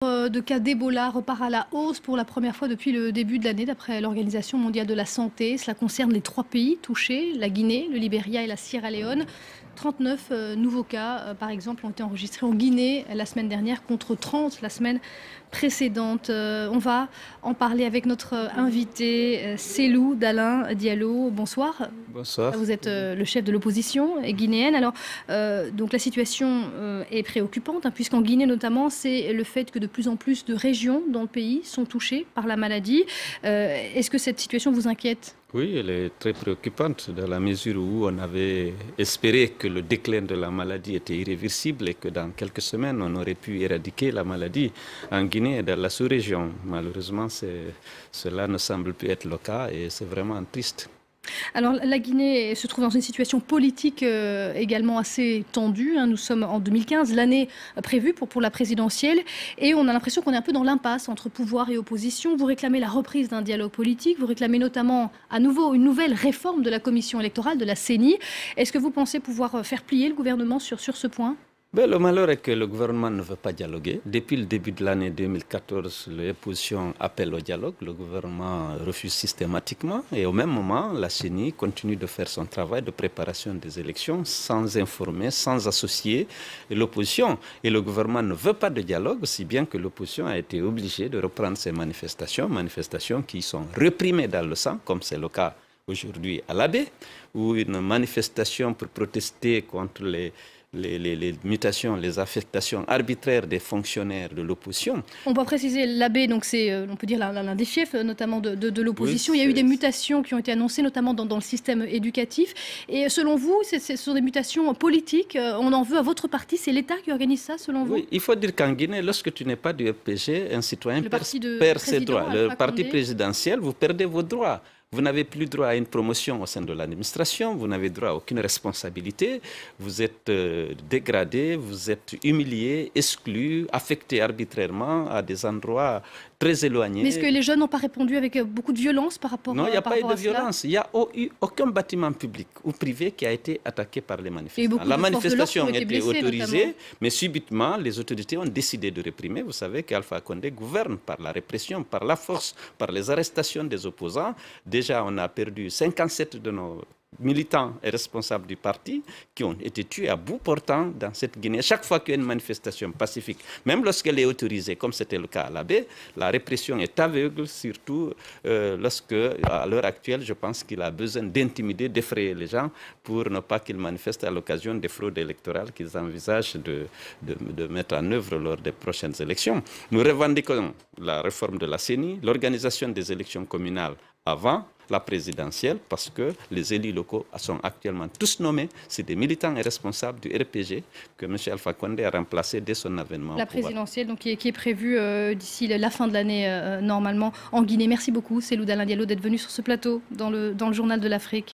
De cas d'Ebola repart à la hausse pour la première fois depuis le début de l'année, d'après l'Organisation mondiale de la santé. Cela concerne les 3 pays touchés, la Guinée, le Libéria et la Sierra Leone. 39 nouveaux cas, par exemple, ont été enregistrés en Guinée la semaine dernière contre 30 la semaine précédente. On va en parler avec notre invité, Cellou Dalein Diallo. Bonsoir. Bonsoir. Vous êtes le chef de l'opposition guinéenne. Alors, donc la situation est préoccupante, hein, puisqu'en Guinée notamment, c'est le fait que de plus en plus de régions dans le pays sont touchées par la maladie. Est-ce que cette situation vous inquiète ? Oui, elle est très préoccupante dans la mesure où on avait espéré que le déclin de la maladie était irréversible et que dans quelques semaines, on aurait pu éradiquer la maladie en Guinée et dans la sous-région. Malheureusement, cela ne semble plus être le cas et c'est vraiment triste. Alors la Guinée se trouve dans une situation politique également assez tendue, hein. Nous sommes en 2015, l'année prévue pour la présidentielle, et on a l'impression qu'on est un peu dans l'impasse entre pouvoir et opposition. Vous réclamez la reprise d'un dialogue politique, vous réclamez notamment à nouveau une nouvelle réforme de la commission électorale, de la CENI. Est-ce que vous pensez pouvoir faire plier le gouvernement sur ce point ? Le malheur est que le gouvernement ne veut pas dialoguer. Depuis le début de l'année 2014, l'opposition appelle au dialogue. Le gouvernement refuse systématiquement. Et au même moment, la CENI continue de faire son travail de préparation des élections sans informer, sans associer l'opposition. Et le gouvernement ne veut pas de dialogue, si bien que l'opposition a été obligée de reprendre ses manifestations qui sont réprimées dans le sang, comme c'est le cas aujourd'hui à l'Abbé, ou une manifestation pour protester contre les mutations, les affectations arbitraires des fonctionnaires de l'opposition. On peut préciser, l'Abbé, donc c'est, on peut dire, l'un des chefs notamment de l'opposition. Oui, il y a eu des mutations qui ont été annoncées, notamment dans le système éducatif. Et selon vous, ce sont des mutations politiques. On en veut à votre parti. C'est l'État qui organise ça, selon vous ? Oui, il faut dire qu'en Guinée, lorsque tu n'es pas du RPG, un citoyen perd ses droits. Le parti présidentiel, vous perdez vos droits. Vous n'avez plus droit à une promotion au sein de l'administration, vous n'avez droit à aucune responsabilité, vous êtes dégradé, vous êtes humilié, exclu, affecté arbitrairement à des endroits très éloignés. Mais est-ce que les jeunes n'ont pas répondu avec beaucoup de violence par rapport à cela ? Non, il n'y a pas eu de violence. Il n'y a eu aucun bâtiment public ou privé qui a été attaqué par les manifestants. La manifestation a été autorisée, mais subitement, les autorités ont décidé de réprimer. Vous savez qu'Alpha Condé gouverne par la répression, par la force, par les arrestations des opposants. Déjà, on a perdu 57 de nos militants et responsables du parti qui ont été tués à bout portant dans cette Guinée. Chaque fois qu'il y a une manifestation pacifique, même lorsqu'elle est autorisée, comme c'était le cas à l'Abbé, la répression est aveugle, surtout lorsque, à l'heure actuelle, je pense qu'il a besoin d'intimider, d'effrayer les gens pour ne pas qu'ils manifestent à l'occasion des fraudes électorales qu'ils envisagent de mettre en œuvre lors des prochaines élections. Nous revendiquons la réforme de la CENI, l'organisation des élections communales avant la présidentielle, parce que les élus locaux sont actuellement tous nommés. C'est des militants et responsables du RPG que M. Alpha Condé a remplacé dès son avènement. La présidentielle, donc, qui est prévue d'ici la fin de l'année, normalement, en Guinée. Merci beaucoup, Cellou Dalein Diallo, d'être venu sur ce plateau dans le Journal de l'Afrique.